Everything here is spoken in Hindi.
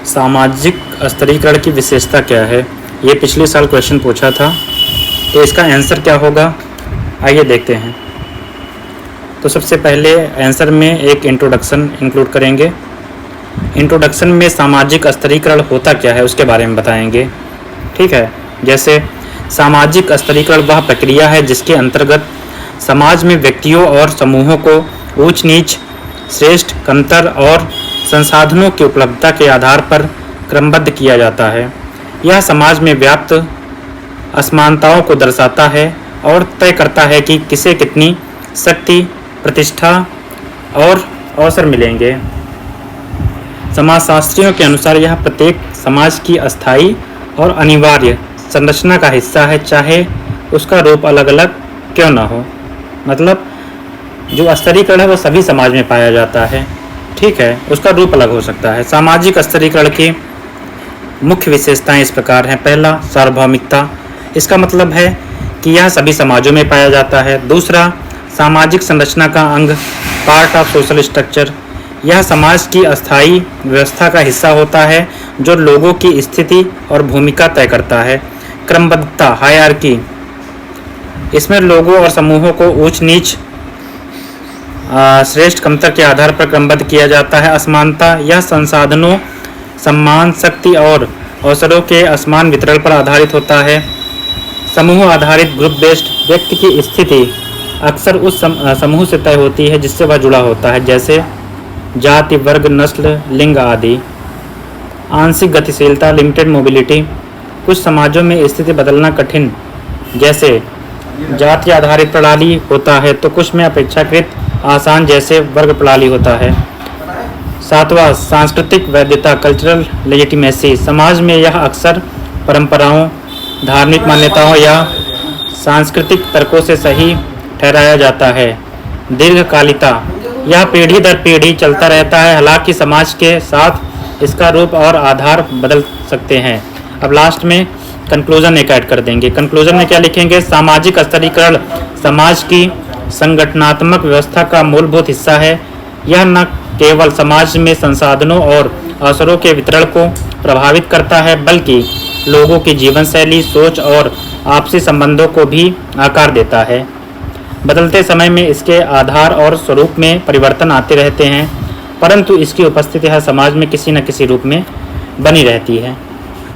सामाजिक स्तरीकरण की विशेषता क्या है? ये पिछले साल क्वेश्चन पूछा था, तो इसका आंसर क्या होगा आइए देखते हैं। तो सबसे पहले आंसर में एक इंट्रोडक्शन इंक्लूड करेंगे। इंट्रोडक्शन में सामाजिक स्तरीकरण होता क्या है उसके बारे में बताएंगे। ठीक है, जैसे सामाजिक स्तरीकरण वह प्रक्रिया है जिसके अंतर्गत समाज में व्यक्तियों और समूहों को ऊंच नीच, श्रेष्ठ, कमतर और संसाधनों की उपलब्धता के आधार पर क्रमबद्ध किया जाता है। यह समाज में व्याप्त असमानताओं को दर्शाता है और तय करता है कि किसे कितनी शक्ति, प्रतिष्ठा और अवसर मिलेंगे। समाजशास्त्रियों के अनुसार यह प्रत्येक समाज की अस्थायी और अनिवार्य संरचना का हिस्सा है, चाहे उसका रूप अलग अलग क्यों न हो। मतलब जो स्तरीकरण है वो सभी समाज में पाया जाता है, ठीक है, उसका रूप अलग हो सकता है। सामाजिक स्तरीकरण की मुख्य विशेषताएं इस प्रकार हैं। पहला, सार्वभौमिकता। इसका मतलब है कि यह सभी समाजों में पाया जाता है। दूसरा, सामाजिक संरचना का अंग, पार्ट ऑफ सोशल स्ट्रक्चर। यह समाज की अस्थायी व्यवस्था का हिस्सा होता है जो लोगों की स्थिति और भूमिका तय करता है। क्रमबद्धता, हायरार्की। इसमें लोगों और समूहों को ऊंच नीच, श्रेष्ठ, कमतर के आधार पर क्रमबद्ध किया जाता है। असमानता, यह संसाधनों, सम्मान, शक्ति और अवसरों के असमान वितरण पर आधारित होता है। समूह आधारित, ग्रुप बेस्ड। व्यक्ति की स्थिति अक्सर उस समूह से तय होती है जिससे वह जुड़ा होता है, जैसे जाति, वर्ग, नस्ल, लिंग आदि। आंशिक गतिशीलता, लिमिटेड मोबिलिटी। कुछ समाजों में स्थिति बदलना कठिन, जैसे जाति आधारित प्रणाली होता है, तो कुछ में अपेक्षाकृत आसान, जैसे वर्ग प्रणाली होता है। सातवां, सांस्कृतिक वैधता, कल्चरल लेजिटिमेसी। समाज में यह अक्सर परंपराओं, धार्मिक मान्यताओं या सांस्कृतिक तर्कों से सही ठहराया जाता है। दीर्घकालिकता, यह पीढ़ी दर पीढ़ी चलता रहता है, हालांकि समाज के साथ इसका रूप और आधार बदल सकते हैं। अब लास्ट में कंक्लूजन एक ऐड कर देंगे। कंक्लूजन में क्या लिखेंगे? सामाजिक स्तरीकरण समाज की संगठनात्मक व्यवस्था का मूलभूत हिस्सा है। यह न केवल समाज में संसाधनों और अवसरों के वितरण को प्रभावित करता है, बल्कि लोगों की जीवन शैली, सोच और आपसी संबंधों को भी आकार देता है। बदलते समय में इसके आधार और स्वरूप में परिवर्तन आते रहते हैं, परंतु इसकी उपस्थिति हर समाज में किसी न किसी रूप में बनी रहती है।